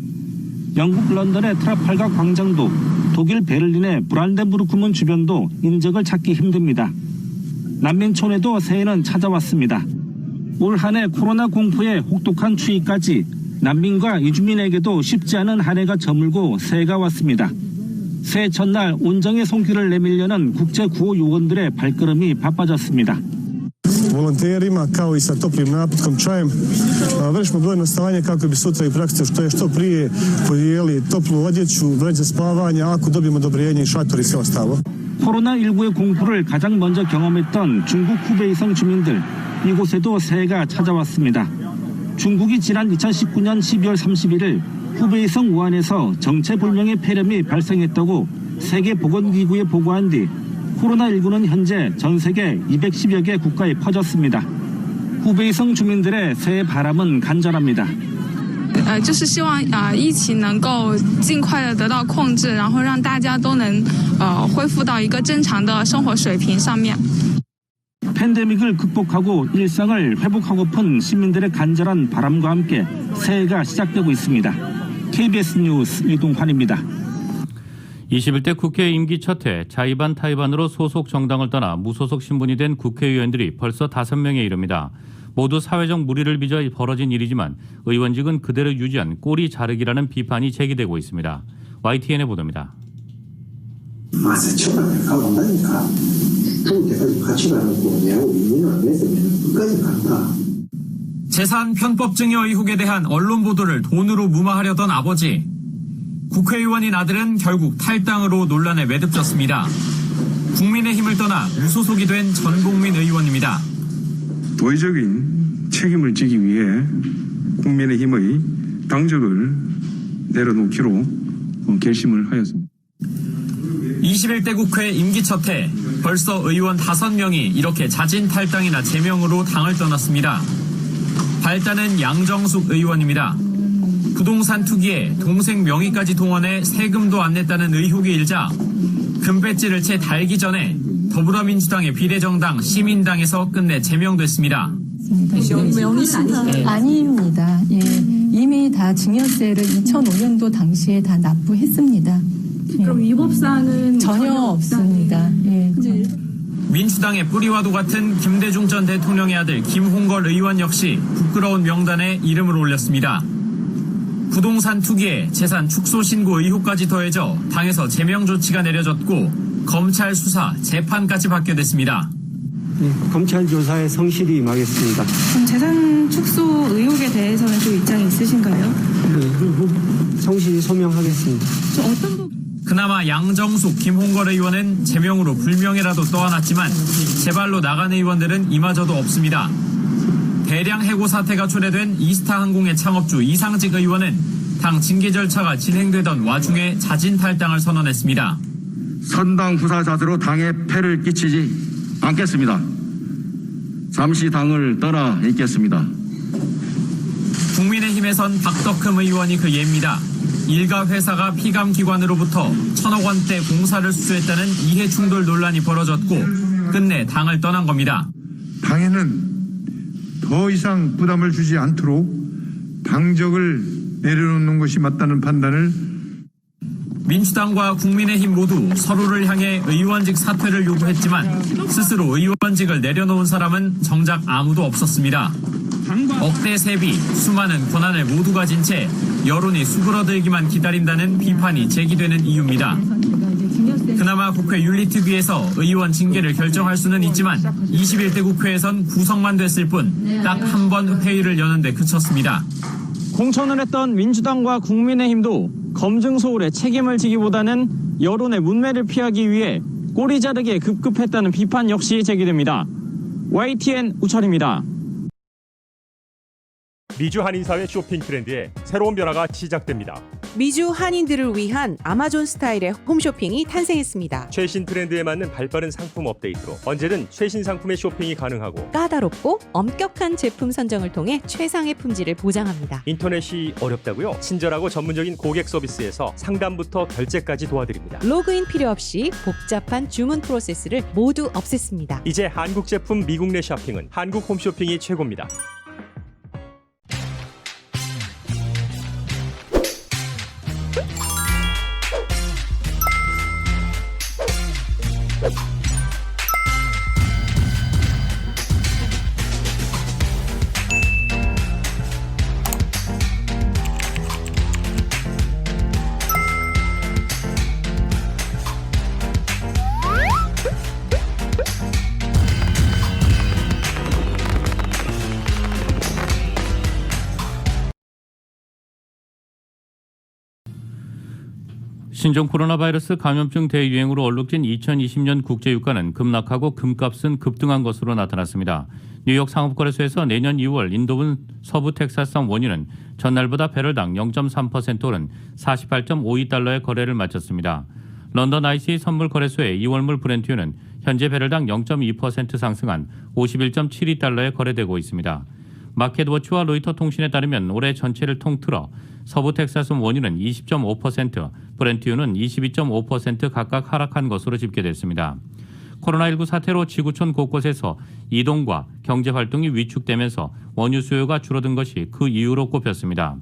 S13: 영국 런던의 트라팔가 광장도, 독일 베를린의 브란덴부르크문 주변도 인적을 찾기 힘듭니다. 난민촌에도 새해는 찾아왔습니다. 올 한 해 코로나 공포의 혹독한 추위까지 난민과 이주민에게도 쉽지 않은 한 해가 저물고 새해가 왔습니다. 새해 첫날 온정의 손길을 내밀려는 국제 구호 요원들의 발걸음이 바빠졌습니다.
S14: Volonterima kao i sa toplim napitkom čajem vršimo brojno stavanje kako bi sutra i praktično što prije podijeli toplu odjeću, vreće spavanja, ako dobijemo odobrenje i šator i sve ostalo.
S13: 코로나19의 공포를 가장 먼저 경험했던 중국 후베이성 주민들, 이곳에도 새해가 찾아왔습니다. 중국이 지난 2019년 12월 31일 후베이성 우한에서 정체불명의 폐렴이 발생했다고 세계보건기구에 보고한 뒤 코로나19는 현재 전 세계 210여 개 국가에 퍼졌습니다. 후베이성 주민들의 새해 바람은 간절합니다.
S11: 就是希望疫情能够尽快的得到控制，然后让大家都能恢复到一个正常的生活水平上面。
S13: 팬데믹을 극복하고 일상을 회복하고픈 시민들의 간절한 바람과 함께 새해가 시작되고 있습니다. KBS 뉴스 이동환입니다.
S1: 21대 국회 임기 첫 해 자의반 타의반으로 소속 정당을 떠나 무소속 신분이 된 국회의원들이 벌써 5명에 이릅니다. 모두 사회적 무리를 빚어 벌어진 일이지만 의원직은 그대로 유지한 꼬리 자르기라는 비판이 제기되고 있습니다. YTN의 보도입니다.
S15: 재산 편법증여 의혹에 대한 언론 보도를 돈으로 무마하려던 아버지. 국회의원인 아들은 결국 탈당으로 논란에 매듭졌습니다. 국민의힘을 떠나 무소속이 된 전봉민 의원입니다.
S16: 도의적인 책임을 지기 위해 국민의힘의 당적을 내려놓기로 결심을 하였습니다.
S15: 21대 국회 임기 첫 해 벌써 의원 5명이 이렇게 자진 탈당이나 제명으로 당을 떠났습니다. 발단은 양정숙 의원입니다. 부동산 투기에 동생 명의까지 동원해 세금도 안 냈다는 의혹이 일자 금배지를 채 달기 전에 더불어민주당의 비례정당 시민당에서 끝내 제명됐습니다.
S17: 명의는 아닙니다. 예, 이미 다 증여세를 2005년도 당시에 다 납부했습니다.
S11: 그럼 위법사항은
S17: 전혀 없습니다. 예.
S15: 민주당의 뿌리와도 같은 김대중 전 대통령의 아들 김홍걸 의원 역시 부끄러운 명단에 이름을 올렸습니다. 부동산 투기에 재산 축소 신고 의혹까지 더해져 당에서 제명 조치가 내려졌고 검찰 수사, 재판까지 받게 됐습니다.
S18: 네, 검찰 조사에 성실히 임하겠습니다.
S11: 그럼 재산 축소 의혹에 대해서는 좀 입장이 있으신가요?
S18: 네, 성실히 소명하겠습니다.
S15: 그나마 양정숙, 김홍걸 의원은 제명으로 불명예라도 떠안았지만 제발로 나간 의원들은 이마저도 없습니다. 대량 해고 사태가 초래된 이스타항공의 창업주 이상직 의원은 당 징계 절차가 진행되던 와중에 자진 탈당을 선언했습니다.
S19: 선당 후사자들로 당에 폐를 끼치지 않겠습니다. 잠시 당을 떠나 있겠습니다.
S15: 국민의힘에선 박덕흠 의원이 그 예입니다. 일가 회사가 피감기관으로부터 1,000억 원대 공사를 수수했다는 이해충돌 논란이 벌어졌고 끝내 당을 떠난 겁니다.
S16: 당에는 더 이상 부담을 주지 않도록 당적을 내려놓는 것이 맞다는 판단을
S15: 민주당과 국민의힘 모두 서로를 향해 의원직 사퇴를 요구했지만 스스로 의원직을 내려놓은 사람은 정작 아무도 없었습니다. 억대 세비, 수많은 권한을 모두 가진 채 여론이 수그러들기만 기다린다는 비판이 제기되는 이유입니다. 그나마 국회 윤리특위에서 의원 징계를 결정할 수는 있지만 21대 국회에선 구성만 됐을 뿐 딱 한 번 회의를 여는데 그쳤습니다.
S13: 공천을 했던 민주당과 국민의힘도 검증 소홀에 책임을 지기보다는 여론의 문매를 피하기 위해 꼬리 자르기에 급급했다는 비판 역시 제기됩니다. YTN 우철입니다.
S7: 미주 한인사회 쇼핑 트렌드에 새로운 변화가 시작됩니다.
S8: 미주 한인들을 위한 아마존 스타일의 홈쇼핑이 탄생했습니다.
S7: 최신 트렌드에 맞는 발빠른 상품 업데이트로 언제든 최신 상품의 쇼핑이 가능하고
S8: 까다롭고 엄격한 제품 선정을 통해 최상의 품질을 보장합니다.
S7: 인터넷이 어렵다고요? 친절하고 전문적인 고객 서비스에서 상담부터 결제까지 도와드립니다.
S8: 로그인 필요 없이 복잡한 주문 프로세스를 모두 없앴습니다.
S7: 이제 한국 제품 미국 내 쇼핑은 한국 홈쇼핑이 최고입니다.
S1: 신종 코로나 바이러스 감염증 대유행으로 얼룩진 2020년 국제유가는 급락하고 금값은 급등한 것으로 나타났습니다. 뉴욕 상업거래소에서 내년 2월 인도분 서부 텍사스산 원유는 전날보다 배럴당 0.3% 오른 48.52달러의 거래를 마쳤습니다. 런던 IC 선물거래소의 2월물 브렌트유는 현재 배럴당 0.2% 상승한 51.72달러에 거래되고 있습니다. 마켓워치와 로이터 통신에 따르면 올해 전체를 통틀어 서부 텍사스 원유는 20.5%, 브렌트유는 22.5% 각각 하락한 것으로 집계됐습니다. 코로나19 사태로 지구촌 곳곳에서 이동과 경제활동이 위축되면서 원유 수요가 줄어든 것이 그 이유로 꼽혔습니다.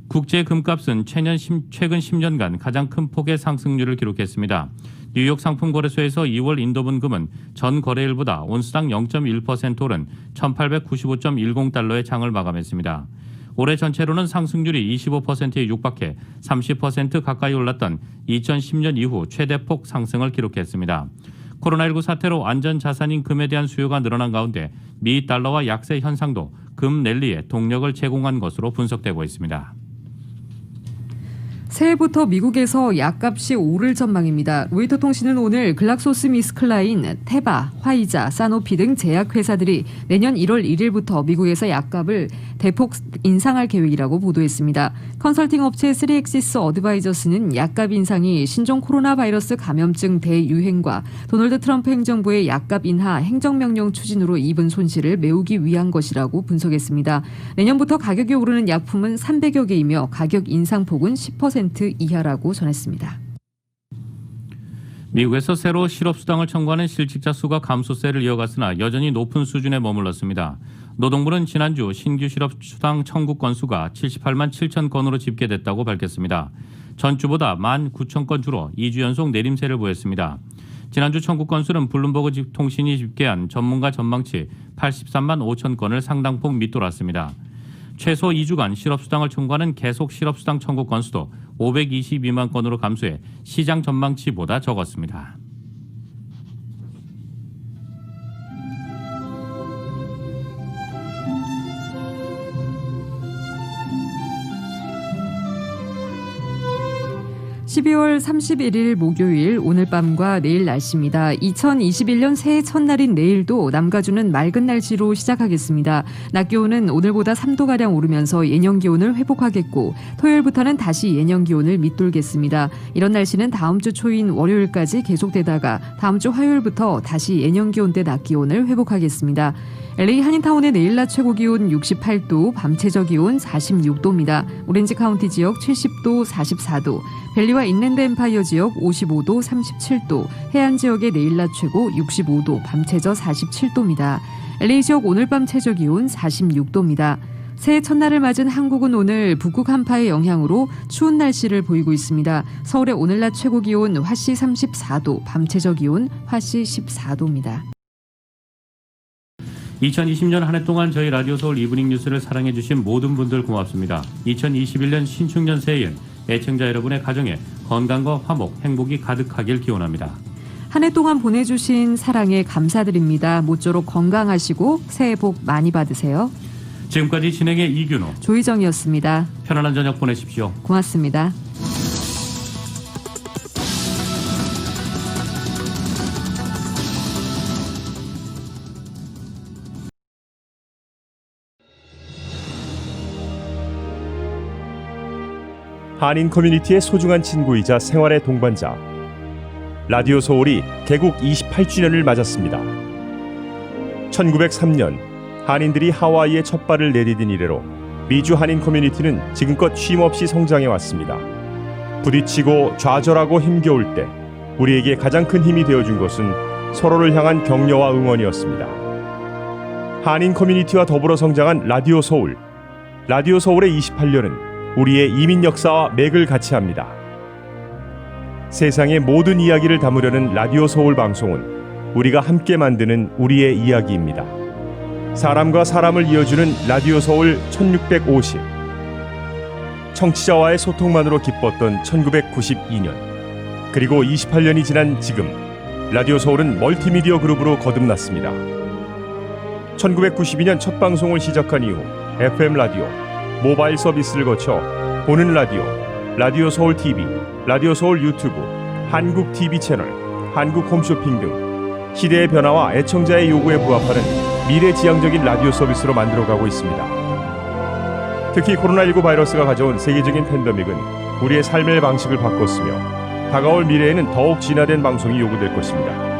S1: 국제 금값은 최근 10년간 가장 큰 폭의 상승률을 기록했습니다. 뉴욕 상품거래소에서 2월 인도분 금은 전 거래일보다 온스당 0.1% 오른 1895.10달러의 장을 마감했습니다. 올해 전체로는 상승률이 25%에 육박해 30% 가까이 올랐던 2010년 이후 최대폭 상승을 기록했습니다. 코로나19 사태로 안전자산인 금에 대한 수요가 늘어난 가운데 미 달러와 약세 현상도 금 랠리에 동력을 제공한 것으로 분석되고 있습니다.
S2: 새해부터 미국에서 약값이 오를 전망입니다. 로이터 통신은 오늘 글락소스미스클라인, 테바, 화이자, 사노피 등 제약회사들이 내년 1월 1일부터 미국에서 약값을 대폭 인상할 계획이라고 보도했습니다. 컨설팅 업체 3엑시스 어드바이저스는 약값 인상이 신종 코로나 바이러스 감염증 대유행과 도널드 트럼프 행정부의 약값 인하 행정명령 추진으로 입은 손실을 메우기 위한 것이라고 분석했습니다. 내년부터 가격이 오르는 약품은 300여 개이며 가격 인상폭은 10% 이하라고 전했습니다.
S1: 미국에서 새로 실업수당을 청구하는 실직자 수가 감소세를 이어갔으나 여전히 높은 수준에 머물렀습니다. 노동부는 지난주 신규 실업수당 청구 건수가 78만 7천 건으로 집계됐다고 밝혔습니다. 전주보다 1만 9천 건 줄어 2주 연속 내림세를 보였습니다. 지난주 청구 건수는 블룸버그 통신이 집계한 전문가 전망치 83만 5천 건을 상당폭 밑돌았습니다. 최소 2주간 실업수당을 청구하는 계속 실업수당 청구 건수도 522만 건으로 감소해 시장 전망치보다 적었습니다.
S2: (12월 31일) 목요일 오늘 밤과 내일 날씨입니다. 2021년 새해 첫날인 내일도 남가주는 맑은 날씨로 시작하겠습니다. 낮 기온은 오늘보다 3도가량 오르면서 예년 기온을 회복하겠고 토요일부터는 다시 예년 기온을 밑돌겠습니다. 이런 날씨는 다음 주 초인 월요일까지 계속되다가 다음 주 화요일부터 다시 예년 기온대 낮 기온을 회복하겠습니다. LA 한인타운의 내일 낮 최고 기온 68도, 밤 최저 기온 46도입니다. 오렌지 카운티 지역 70도, 44도, 벨리와 인랜드 엠파이어 지역 55도, 37도, 해안 지역의 내일 낮 최고 65도, 밤 최저 47도입니다. LA 지역 오늘 밤 최저 기온 46도입니다. 새해 첫날을 맞은 한국은 오늘 북극 한파의 영향으로 추운 날씨를 보이고 있습니다. 서울의 오늘 낮 최고 기온 화씨 34도, 밤 최저 기온 화씨 14도입니다.
S1: 2020년 한 해 동안 저희 라디오 서울 이브닝 뉴스를 사랑해 주신 모든 분들 고맙습니다. 2021년 신축년 새해엔 애청자 여러분의 가정에 건강과 화목, 행복이 가득하길 기원합니다.
S2: 한 해 동안 보내주신 사랑에 감사드립니다. 모쪼록 건강하시고 새해 복 많이 받으세요.
S1: 지금까지 진행의 이균호,
S2: 조희정이었습니다.
S1: 편안한 저녁 보내십시오.
S2: 고맙습니다.
S20: 한인 커뮤니티의 소중한 친구이자 생활의 동반자 라디오 서울이 개국 28주년을 맞았습니다. 1903년 한인들이 하와이에 첫 발을 내디딘 이래로 미주 한인 커뮤니티는 지금껏 쉼없이 성장해 왔습니다. 부딪히고 좌절하고 힘겨울 때 우리에게 가장 큰 힘이 되어준 것은 서로를 향한 격려와 응원이었습니다. 한인 커뮤니티와 더불어 성장한 라디오 서울. 라디오 서울의 28년은 우리의 이민 역사와 맥을 같이 합니다. 세상의 모든 이야기를 담으려는 라디오 서울 방송은 우리가 함께 만드는 우리의 이야기입니다. 사람과 사람을 이어주는 라디오 서울 1650. 청취자와의 소통만으로 기뻤던 1992년. 그리고 28년이 지난 지금 라디오 서울은 멀티미디어 그룹으로 거듭났습니다. 1992년 첫 방송을 시작한 이후 FM 라디오, 모바일 서비스를 거쳐 보는 라디오, 라디오 서울 TV, 라디오 서울 유튜브, 한국 TV 채널, 한국 홈쇼핑 등 시대의 변화와 애청자의 요구에 부합하는 미래지향적인 라디오 서비스로 만들어가고 있습니다. 특히 코로나19 바이러스가 가져온 세계적인 팬데믹은 우리의 삶의 방식을 바꿨으며 다가올 미래에는 더욱 진화된 방송이 요구될 것입니다.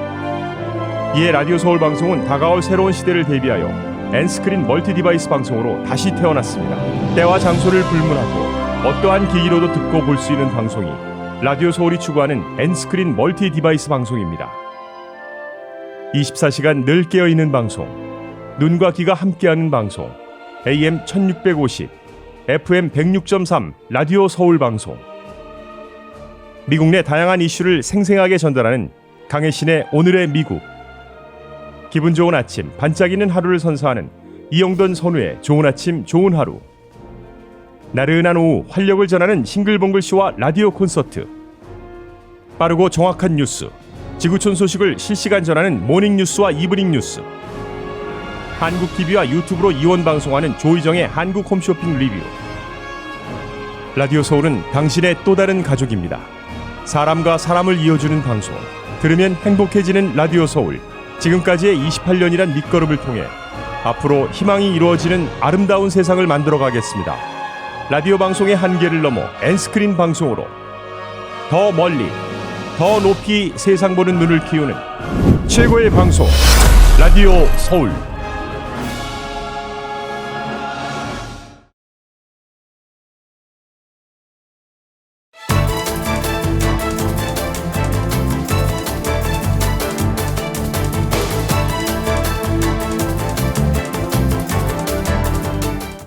S20: 이에 라디오 서울 방송은 다가올 새로운 시대를 대비하여 N스크린 멀티 디바이스 방송으로 다시 태어났습니다. 때와 장소를 불문하고 어떠한 기기로도 듣고 볼 수 있는 방송이 라디오 서울이 추구하는 N스크린 멀티 디바이스 방송입니다. 24시간 늘 깨어있는 방송, 눈과 귀가 함께하는 방송, AM 1650, FM 106.3 라디오 서울 방송. 미국 내 다양한 이슈를 생생하게 전달하는 강혜신의 오늘의 미국. 기분 좋은 아침, 반짝이는 하루를 선사하는 이영돈 선우의 좋은 아침, 좋은 하루. 나른한 오후 활력을 전하는 싱글벙글쇼와 라디오 콘서트. 빠르고 정확한 뉴스, 지구촌 소식을 실시간 전하는 모닝뉴스와 이브닝 뉴스. 한국TV와 유튜브로 이원 방송하는 조희정의 한국 홈쇼핑 리뷰. 라디오 서울은 당신의 또 다른 가족입니다. 사람과 사람을 이어주는 방송, 들으면 행복해지는 라디오 서울. 지금까지의 28년이란 밑거름을 통해 앞으로 희망이 이루어지는 아름다운 세상을 만들어 가겠습니다. 라디오 방송의 한계를 넘어 N스크린 방송으로 더 멀리, 더 높이 세상 보는 눈을 키우는 최고의 방송, 라디오 서울.